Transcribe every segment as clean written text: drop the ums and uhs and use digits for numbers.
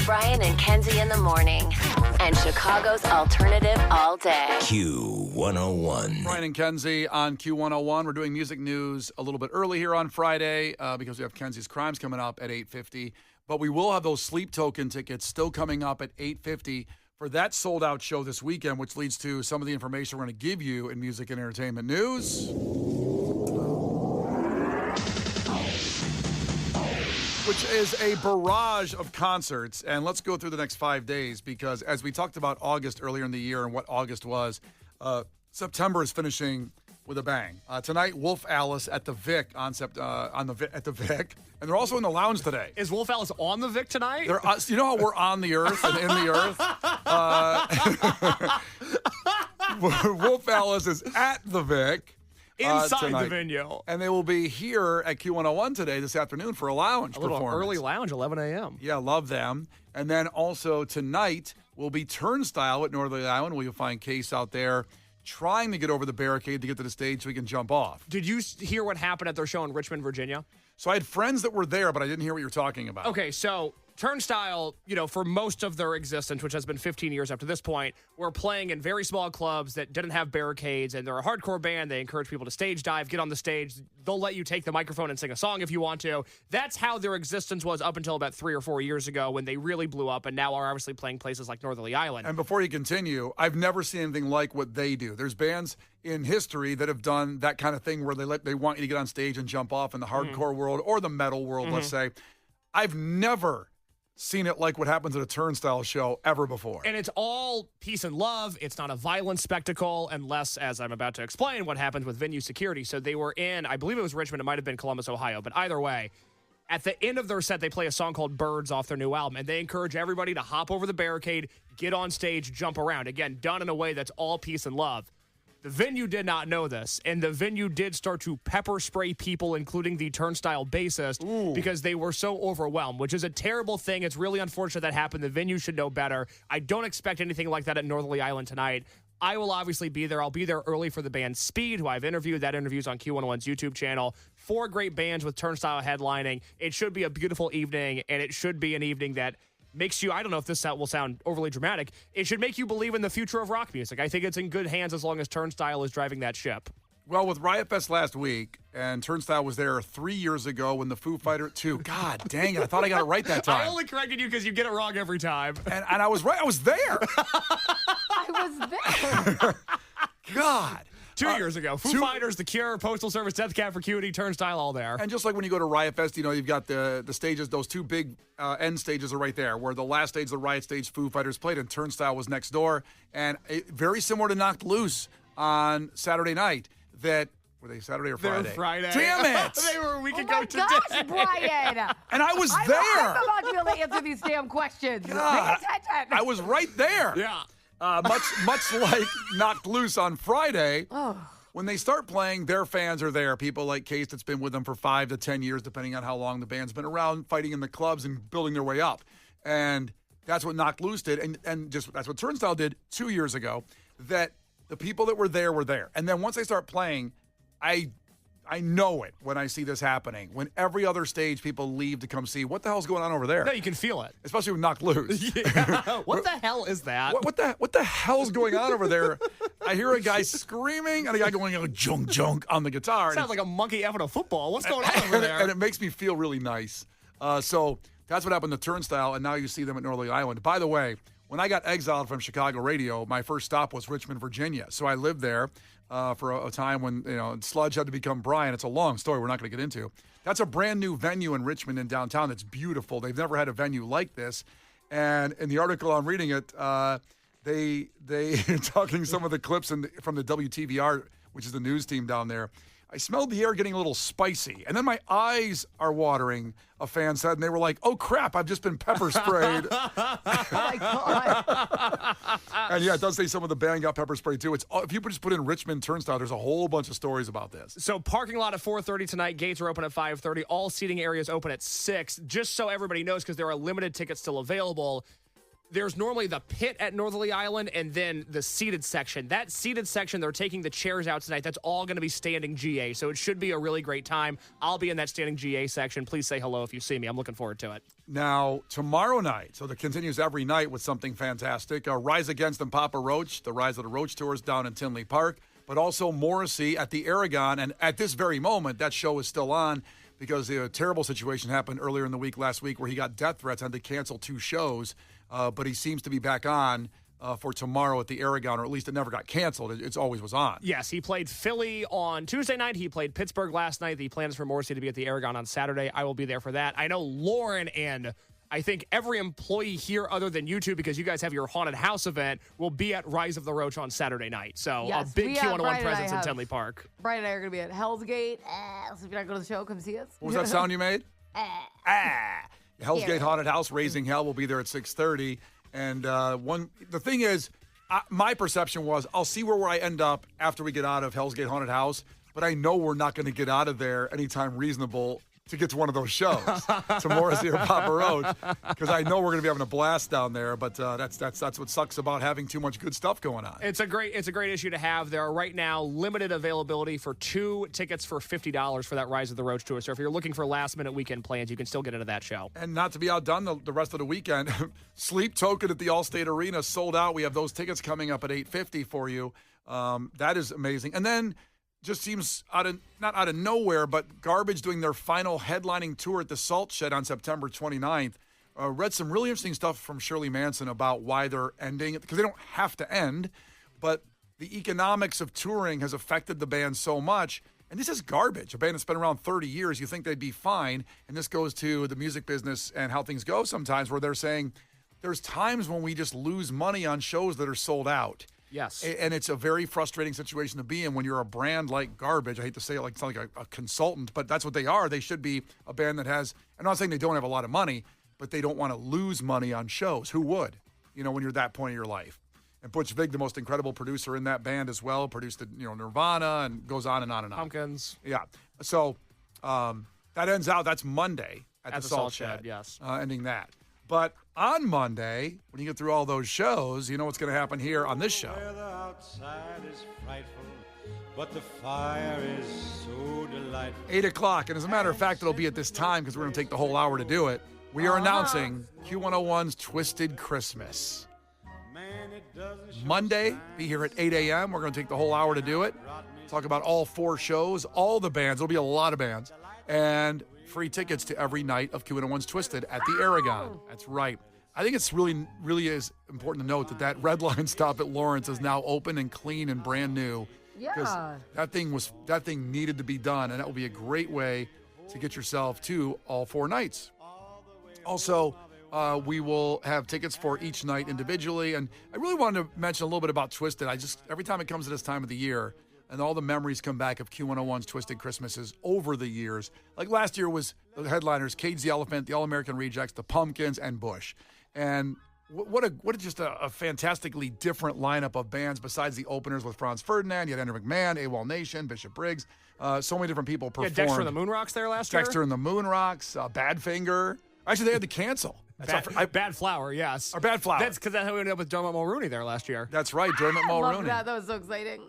Brian and Kenzie in the morning. And Chicago's alternative all day. Q101. Brian and Kenzie on Q101. We're doing music news a little bit early here on Friday because we have Kenzie's Crimes coming up at 8:50. But we will have those Sleep Token tickets still coming up at 8:50 for that sold-out show this weekend, which leads to some of the information we're going to give you in music and entertainment news. Which is a barrage of concerts. And let's go through the next 5 days because as we talked about August earlier in the year and what August was, September is finishing with a bang. Tonight, Wolf Alice at the Vic at the Vic. And they're also in the lounge today. Is Wolf Alice on the Vic tonight? You know how we're on the earth and in the earth? Wolf Alice is at the Vic. Inside tonight. the venue. And they will be here at Q101 today, this afternoon, for a lounge little performance. early lounge, 11 a.m. Yeah, love them. And then also tonight will be Turnstile at Northerly Island, where you'll find Case out there trying to get over the barricade to get to the stage so he can jump off. Did you hear what happened at their show in Richmond, Virginia? So I had friends that were there, but I didn't hear what you were talking about. Okay, so Turnstile, for most of their existence, which has been 15 years up to this point, were playing in very small clubs that didn't have barricades, and they're a hardcore band. They encourage people to stage dive, get on the stage. They'll let you take the microphone and sing a song if you want to. That's how their existence was up until about 3 or 4 years ago when they really blew up and now are obviously playing places like Northerly Island. And before you continue, I've never seen anything like what they do. There's bands in history that have done that kind of thing where they want you to get on stage and jump off in the hardcore world or the metal world, let's say. I've never seen it like what happens at a Turnstile show ever before. And it's all peace and love. It's not a violent spectacle unless, as I'm about to explain, what happens with venue security. So they were in, I believe it was Richmond. It might have been Columbus, Ohio. But either way, at the end of their set, they play a song called Birds off their new album. And they encourage everybody to hop over the barricade, get on stage, jump around. Again, done in a way that's all peace and love. The venue did not know this, and the venue did start to pepper spray people, including the Turnstile bassist, because they were so overwhelmed, which is a terrible thing. It's really unfortunate that happened. The venue should know better. I don't expect anything like that at Northerly Island tonight. I will obviously be there. I'll be there early for the band Speed, who I've interviewed. That interview's on Q101's YouTube channel. 4 great bands with Turnstile headlining. It should be a beautiful evening, and it should be an evening that makes you, I don't know if this will sound overly dramatic, it should make you believe in the future of rock music. I think it's in good hands as long as Turnstile is driving that ship. Well, with Riot Fest last week, and Turnstile was there 3 years ago when the Foo Fighters, God dang it, I thought I got it right that time. I only corrected you because you get it wrong every time. And I was right, I was there. I was there. God. 2 years ago. Foo Fighters, The Cure, Postal Service, Death Cab for Cutie, Turnstile, all there. And just like when you go to Riot Fest, you've got the stages, those 2 big end stages are right there, where the last stage, the Riot stage, Foo Fighters played, and Turnstile was next door. And very similar to Knocked Loose on Saturday night. Were they Saturday or Friday? They were Friday. Damn it! They were a week ago Oh my today. gosh, Brian. And I was there. I'm about to be able to answer these damn questions. God, Pay attention. I was right there. Yeah. Much like Knocked Loose on Friday. Oh. When they start playing, their fans are there. People like Case that's been with them for 5 to 10 years, depending on how long the band's been around, fighting in the clubs and building their way up. And that's what Knocked Loose did, and just that's what Turnstile did 2 years ago, that the people that were there. And then once they start playing, I know it when I see this happening. When every other stage people leave to come see what the hell's going on over there. No, you can feel it. Especially with Knocked Loose. Yeah. What the hell is that? What the hell's going on over there? I hear a guy screaming and a guy going junk junk on the guitar. Sounds like a monkey effing a football. What's going on over there? And it makes me feel really nice. So that's what happened to Turnstile, and now you see them at Northerly Island. By the way, when I got exiled from Chicago radio, my first stop was Richmond, Virginia. So I lived there for a time when Sludge had to become Brian. It's a long story we're not going to get into. That's a brand new venue in Richmond in downtown that's beautiful. They've never had a venue like this. And in the article I'm reading it, they talking some of the clips from the WTVR, which is the news team down there. I smelled the air getting a little spicy. And then my eyes are watering, a fan said, and they were like, oh, crap, I've just been pepper sprayed. Oh, my God. And, yeah, it does say some of the band got pepper sprayed, too. If you just put in Richmond Turnstile, there's a whole bunch of stories about this. So parking lot at 4:30 tonight. Gates are open at 5:30. All seating areas open at 6. Just so everybody knows, because there are limited tickets still available, there's normally the pit at Northerly Island and then the seated section. That seated section, they're taking the chairs out tonight. That's all going to be standing GA, so it should be a really great time. I'll be in that standing GA section. Please say hello if you see me. I'm looking forward to it. Now, tomorrow night, so that continues every night with something fantastic. Rise Against and Papa Roach, the Rise of the Roach Tours down in Tinley Park, but also Morrissey at the Aragon. And at this very moment, that show is still on because a terrible situation happened earlier in the week, last week, where he got death threats and had to cancel 2 shows. But he seems to be back on for tomorrow at the Aragon, or at least it never got canceled. It always was on. Yes, he played Philly on Tuesday night. He played Pittsburgh last night. The plan is for Morrissey to be at the Aragon on Saturday. I will be there for that. I know Lauren and I think every employee here other than you two, because you guys have your haunted house event, will be at Rise of the Roach on Saturday night. So Yes, a big we Q101 presence in have- Tinley Park. Brian and I are going to be at Hell's Gate. So if you're not going to the show, come see us. What was that sound you made? Hell's Gate Haunted House, Raising Hell, will be there at 6:30. And the thing is, my perception was I'll see where I end up after we get out of Hell's Gate Haunted House, but I know we're not going to get out of there anytime reasonable to get to one of those shows, to Morrissey or Papa Roach, because I know we're going to be having a blast down there. But that's what sucks about having too much good stuff going on. It's a great issue to have. There are right now limited availability for 2 tickets for $50 for that Rise of the Roach tour. So if you're looking for last minute weekend plans, you can still get into that show. And not to be outdone the rest of the weekend, Sleep Token at the Allstate Arena sold out. We have those tickets coming up at $850 for you. That is amazing. And then just seems not out of nowhere, but Garbage doing their final headlining tour at the Salt Shed on September 29th. Read some really interesting stuff from Shirley Manson about why they're ending it, because they don't have to end, but the economics of touring has affected the band so much. And this is Garbage, a band that's been around 30 years. You think they'd be fine. And this goes to the music business and how things go sometimes, where they're saying there's times when we just lose money on shows that are sold out. Yes. And it's a very frustrating situation to be in when you're a brand like Garbage. I hate to say it like it's not like a consultant, but that's what they are. They should be a band that has, I'm not saying they don't have a lot of money, but they don't want to lose money on shows. Who would, when you're at that point in your life? And Butch Vig, the most incredible producer in that band as well, produced Nirvana and goes on and on and on. Pumpkins. Yeah. So that ends out. That's Monday at the Salt Shed, Shed. yes. Ending that. But on Monday, when you get through all those shows, you know what's going to happen here on this show. Weather outside is frightful, but the fire is so delightful. 8 o'clock. And as a matter of fact, it'll be at this time because we're going to take the whole hour to do it. We are announcing Q101's Twisted Christmas. Man, it doesn't show Monday, signs. be here at 8 a.m. We're going to take the whole hour to do it. Talk about all 4 shows, all the bands. There'll be a lot of bands. And free tickets to every night of Q101's Twisted at the Aragon. That's right. I think it's really, really is important to note that Red Line stop at Lawrence is now open and clean and brand new. Yeah. That thing needed to be done, and that will be a great way to get yourself to all 4 nights. Also, we will have tickets for each night individually, and I really wanted to mention a little bit about Twisted. Every time it comes to this time of the year, and all the memories come back of Q101's Twisted Christmases over the years. Like last year was the headliners, Cage the Elephant, the All-American Rejects, the Pumpkins, and Bush. And what a fantastically different lineup of bands besides the openers with Franz Ferdinand. You had Andrew McMahon, AWOL Nation, Bishop Briggs. So many different people performed. Dexter and the Moonrocks there last year? Dexter and the Moonrocks, Badfinger. Actually, they had to cancel. Bad Flower, yes. Or Bad Flower. That's because that's how we ended up with Dermot Mulrooney there last year. That's right, Dermot Mulrooney. Love that. That was so exciting.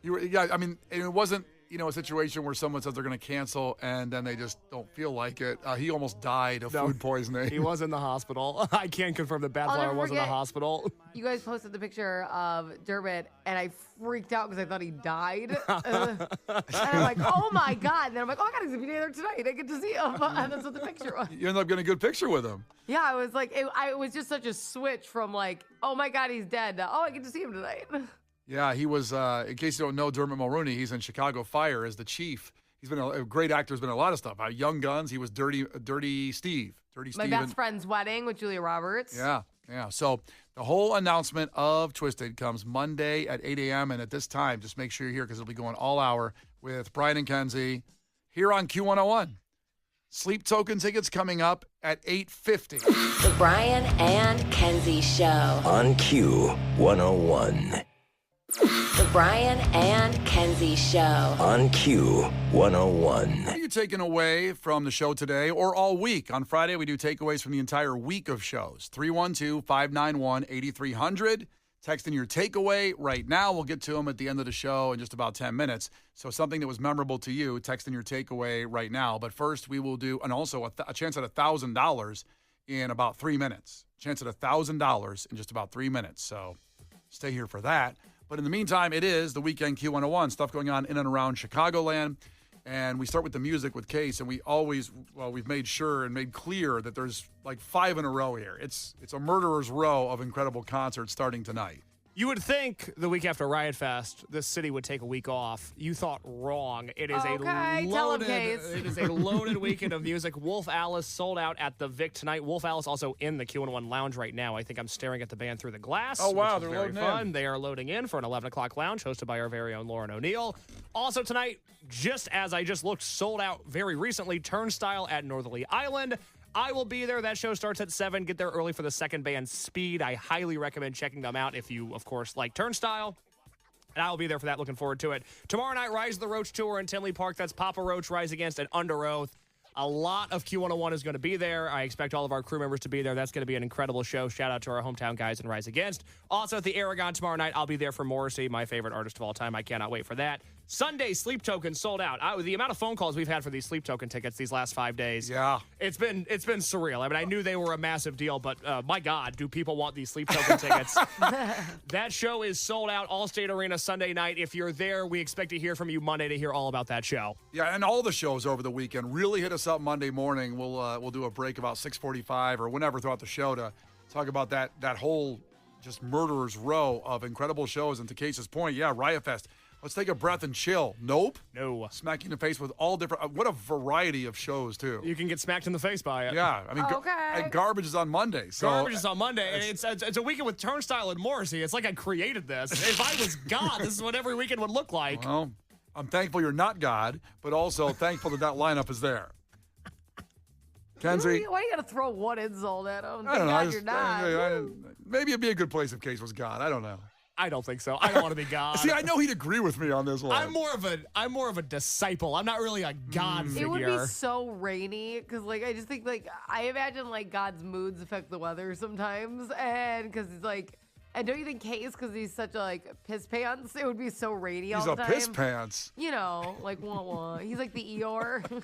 It wasn't, a situation where someone says they're going to cancel and then they just don't feel like it. He almost died of food poisoning. He was in the hospital. I can confirm that Bad I'll Flower never was in the forget- hospital. You guys posted the picture of Dermot, and I freaked out because I thought he died. And I'm like, oh my God. And then I'm like, oh, I got his video there tonight. I get to see him. And that's what the picture was. You end up getting a good picture with him. Yeah, I was like, it was just such a switch from like, oh my God, he's dead. To, oh, I get to see him tonight. Yeah, he was, in case you don't know, Dermot Mulrooney, he's in Chicago Fire as the chief. He's been a great actor, has been in a lot of stuff. Young Guns, he was Dirty Steve. My best friend's wedding with Julia Roberts. Yeah. So the whole announcement of Twisted comes Monday at 8 a.m. And at this time, just make sure you're here because it'll be going all hour with Brian and Kenzie here on Q101. Sleep Token tickets coming up at 8:50. The Brian and Kenzie Show. On Q101. The Brian and Kenzie Show. On Q101. What are you taken away from the show today or all week? On Friday, we do takeaways from the entire week of shows. 312-591-8300. Text in your takeaway right now. We'll get to them at the end of the show in just about 10 minutes. So something that was memorable to you, text in your takeaway right now. But first, we will do, and also a chance at $1,000 in about 3 minutes. Chance at $1,000 in just about 3 minutes. So stay here for that. But in the meantime, it is the Weekend Q101. Stuff going on in and around Chicagoland. And we start with the music with Case, and we've made sure and made clear that there's like 5 in a row here. It's a murderer's row of incredible concerts starting tonight. You would think the week after Riot Fest, this city would take a week off. You thought wrong. It is it is a loaded weekend of music. Wolf Alice sold out at the Vic tonight. Wolf Alice also in the Q101 Lounge right now. I think I'm staring at the band through the glass. Oh, wow, which is they're very loading fun. in. They are loading in for an 11 o'clock lounge hosted by our very own Lauren O'Neill. Also tonight, just as I just looked, sold out very recently, Turnstile at Northerly Island. I will be there. That show starts at 7. Get there early for the second band, Speed. I highly recommend checking them out if you, of course, like Turnstile. And I will be there for that. Looking forward to it. Tomorrow night, Rise of the Roach Tour in Tinley Park. That's Papa Roach, Rise Against, and Under Oath. A lot of Q101 is going to be there. I expect all of our crew members to be there. That's going to be an incredible show. Shout out to our hometown guys in Rise Against. Also at the Aragon tomorrow night, I'll be there for Morrissey, my favorite artist of all time. I cannot wait for that. Sunday, Sleep Token sold out. The amount of phone calls we've had for these Sleep Token tickets these last 5 days. Yeah. It's been surreal. I mean, I knew they were a massive deal, but my God, do people want these Sleep Token tickets? That show is sold out. Allstate Arena Sunday night. If you're there, we expect to hear from you Monday to hear all about that show. Yeah, and all the shows over the weekend. Really hit us up Monday morning. We'll do a break about 6:45 or whenever throughout the show to talk about that whole just murderer's row of incredible shows. And to Case's point, yeah, Riot Fest. Let's take a breath and chill. Nope. No. Smack you in the face with all different. What a variety of shows too. You can get smacked in the face by it. Yeah, I mean, Okay. and Garbage is on Monday. So Garbage is on Monday, and it's a weekend with Turnstile and Morrissey. It's like I created this. If I was God, this is what every weekend would look like. Well, I'm thankful you're not God, but also thankful that lineup is there. Kenzie, Why you gotta throw one insult at him? I don't know. God, you're not. Maybe it'd be a good place if Case was God. I don't know. I don't think so. I don't want to be God. See, I know he'd agree with me on this one. I'm more of a disciple. I'm not really a God figure. It would be so rainy because, like, I just think, like, I imagine, like, God's moods affect the weather sometimes, and because it's like, and don't you think Case, because he's such a like piss pants, it would be so rainy all the time. He's a piss pants. You know, like wah wah. He's like the Eeyore.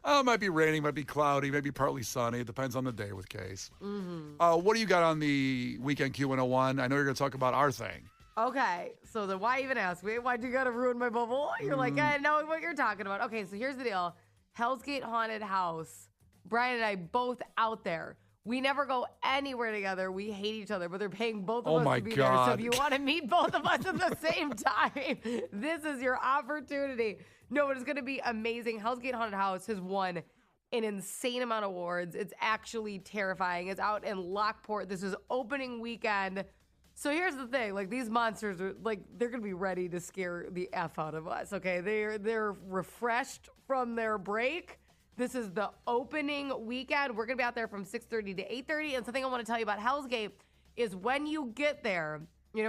Oh, it might be raining, might be cloudy, maybe partly sunny. It depends on the day with Case. Mm-hmm. What do you got on the Weekend Q101? I know you're going to talk about our thing. Okay, so then why even ask me? Why'd you gotta ruin my bubble? You're like, I know what you're talking about. Okay, so here's the deal. Hell's Gate Haunted House. Brian and I both out there. We never go anywhere together. We hate each other, but they're paying both of us to be there. So if you want to meet both of us at the same time, this is your opportunity. No, but it's going to be amazing. Hell's Gate Haunted House has won an insane amount of awards. It's actually terrifying. It's out in Lockport. This is opening weekend. So here's the thing, like these monsters are like they're gonna be ready to scare the F out of us. Okay, they're refreshed from their break. This is the opening weekend. We're gonna be out there from 6:30 to 8:30. And something I want to tell you about Hell's Gate is when you get there,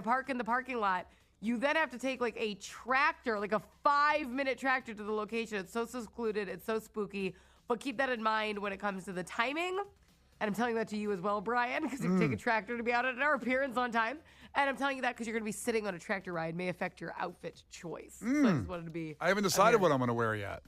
park in the parking lot. You then have to take like a tractor, like a 5-minute tractor to the location. It's so secluded, it's so spooky. But keep that in mind when it comes to the timing. And I'm telling that to you as well, Brian, because you take a tractor to be out at our appearance on time. And I'm telling you that because you're going to be sitting on a tractor ride may affect your outfit choice. So I just wanted to be. I haven't decided what I'm going to wear yet.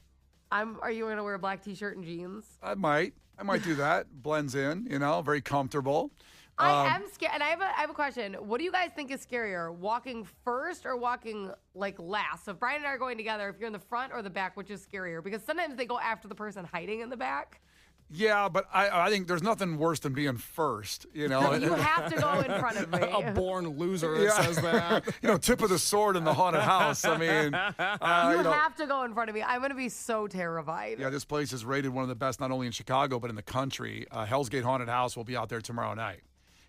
Are you going to wear a black t-shirt and jeans? I might do that. Blends in, very comfortable. I am scared. And I have a question. What do you guys think is scarier, walking first or walking like last? So if Brian and I are going together, if you're in the front or the back, which is scarier? Because sometimes they go after the person hiding in the back. Yeah, but I think there's nothing worse than being first, You have to go in front of me. A born loser says that. Tip of the sword in the haunted house. I mean, you have to go in front of me. I'm going to be so terrified. Yeah, this place is rated one of the best, not only in Chicago, but in the country. Hell's Gate Haunted House will be out there tomorrow night.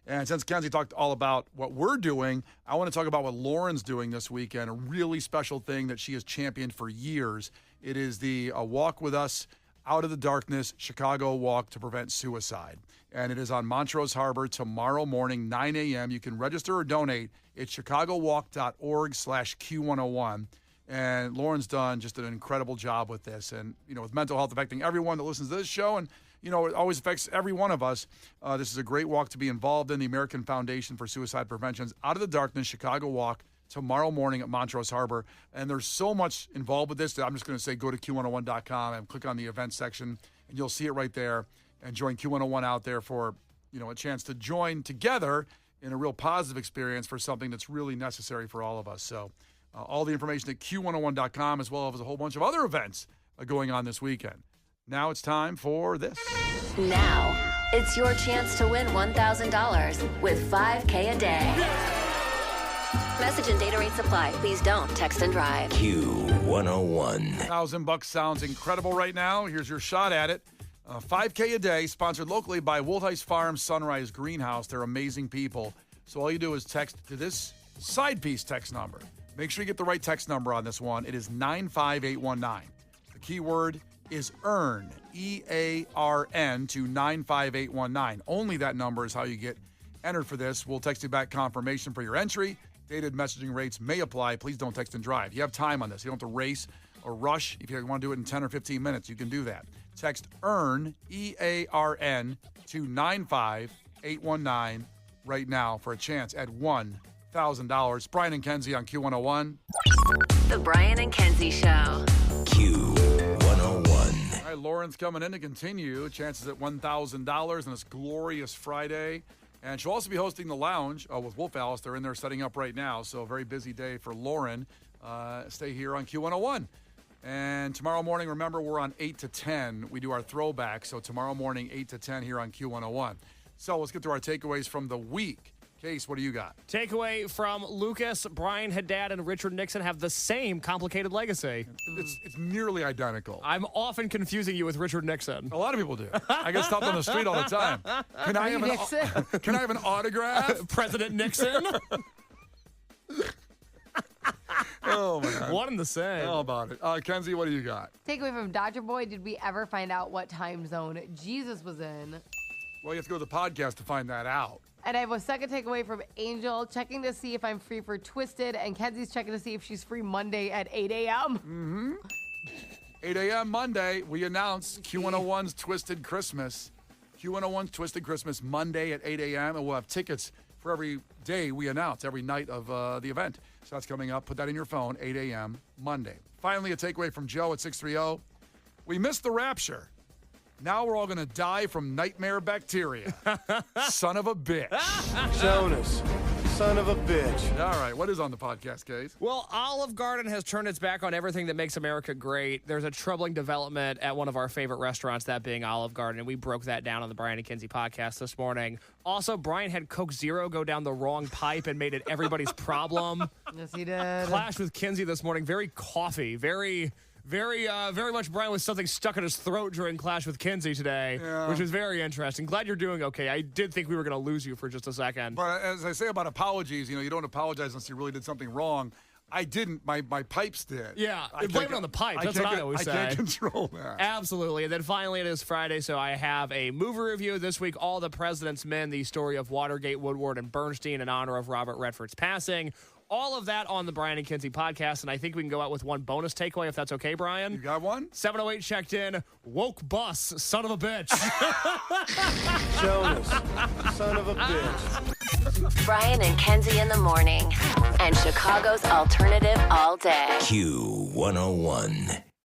And since Kenzie talked all about what we're doing, I want to talk about what Lauren's doing this weekend, a really special thing that she has championed for years. It is the Walk With Us Out of the Darkness Chicago Walk to Prevent Suicide. And it is on Montrose Harbor tomorrow morning, 9 a.m. You can register or donate. It's chicagowalk.org/Q101. And Lauren's done just an incredible job with this. And, with mental health affecting everyone that listens to this show, and, it always affects every one of us. This is a great walk to be involved in. The American Foundation for Suicide Prevention's Out of the Darkness Chicago Walk tomorrow morning at Montrose Harbor. And there's so much involved with this that I'm just going to say go to Q101.com and click on the event section, and you'll see it right there. And join Q101 out there for, a chance to join together in a real positive experience for something that's really necessary for all of us. So all the information at Q101.com, as well as a whole bunch of other events going on this weekend. Now it's time for this. Now, it's your chance to win $1,000 with $5K a day. Message and data rates apply. Please don't text and drive. Q101. $1,000 sounds incredible right now. Here's your shot at it. $5K a day, sponsored locally by Woolheist Farm Sunrise Greenhouse. They're amazing people. So all you do is text to this side piece text number. Make sure you get the right text number on this one. It is 95819. The key word is EARN, E-A-R-N, to 95819. Only that number is how you get entered for this. We'll text you back confirmation for your entry. Dated messaging rates may apply. Please don't text and drive. You have time on this. You don't have to race or rush. If you want to do it in 10 or 15 minutes, you can do that. Text EARN, E-A-R-N, to 95819 right now for a chance at $1,000. Brian and Kenzie on Q101. The Brian and Kenzie Show. Q101. All right, Lauren's coming in to continue. Chances at $1,000 on this glorious Friday. And she'll also be hosting the lounge with Wolf Alice. They're in there setting up right now. So a very busy day for Lauren. Stay here on Q101. And tomorrow morning, remember, we're on 8 to 10. We do our throwback. So tomorrow morning, 8 to 10 here on Q101. So let's get to our takeaways from the week. Case, what do you got? Takeaway from Lucas: Brian Haddad and Richard Nixon have the same complicated legacy. It's nearly identical. I'm often confusing you with Richard Nixon. A lot of people do. I get stopped on the street all the time. Can I have an autograph? President Nixon? Oh, my God. One and the same. How about it? Kenzie, what do you got? Takeaway from Dodger Boy, did we ever find out what time zone Jesus was in? Well, you have to go to the podcast to find that out. And I have a second takeaway from Angel, checking to see if I'm free for Twisted, and Kenzie's checking to see if she's free Monday at 8 a.m. 8 a.m. Monday, we announce Q101's Twisted Christmas. Q101's Twisted Christmas Monday at 8 a.m. And we'll have tickets for every day we announce, every night of the event. So that's coming up. Put that in your phone, 8 a.m. Monday. Finally, a takeaway from Joe at 630. We missed the rapture. Now we're all going to die from nightmare bacteria. Son of a bitch. Jonas, son of a bitch. All right, what is on the podcast, Case? Well, Olive Garden has turned its back on everything that makes America great. There's a troubling development at one of our favorite restaurants, that being Olive Garden, and we broke that down on the Brian and Kenzie podcast this morning. Also, Brian had Coke Zero go down the wrong pipe and made it everybody's problem. Yes, he did. Clash with Kenzie this morning. Very coffee. Very much Brian with something stuck in his throat during Clash with Kenzie today, which was very interesting. Glad you're doing okay. I did think we were going to lose you for just a second. But as I say about apologies, you don't apologize unless you really did something wrong. I didn't. My pipes did. Yeah, blame it on the pipe. That's what I always say. I can't control that. Absolutely. And then finally, it is Friday, so I have a movie review this week, All the President's Men, the story of Watergate, Woodward, and Bernstein in honor of Robert Redford's passing. All of that on the Brian and Kenzie podcast, and I think we can go out with one bonus takeaway, if that's okay, Brian. You got one? 708 checked in. Woke bus, son of a bitch. Jonas, son of a bitch. Brian and Kenzie in the morning. And Chicago's alternative all day. Q101.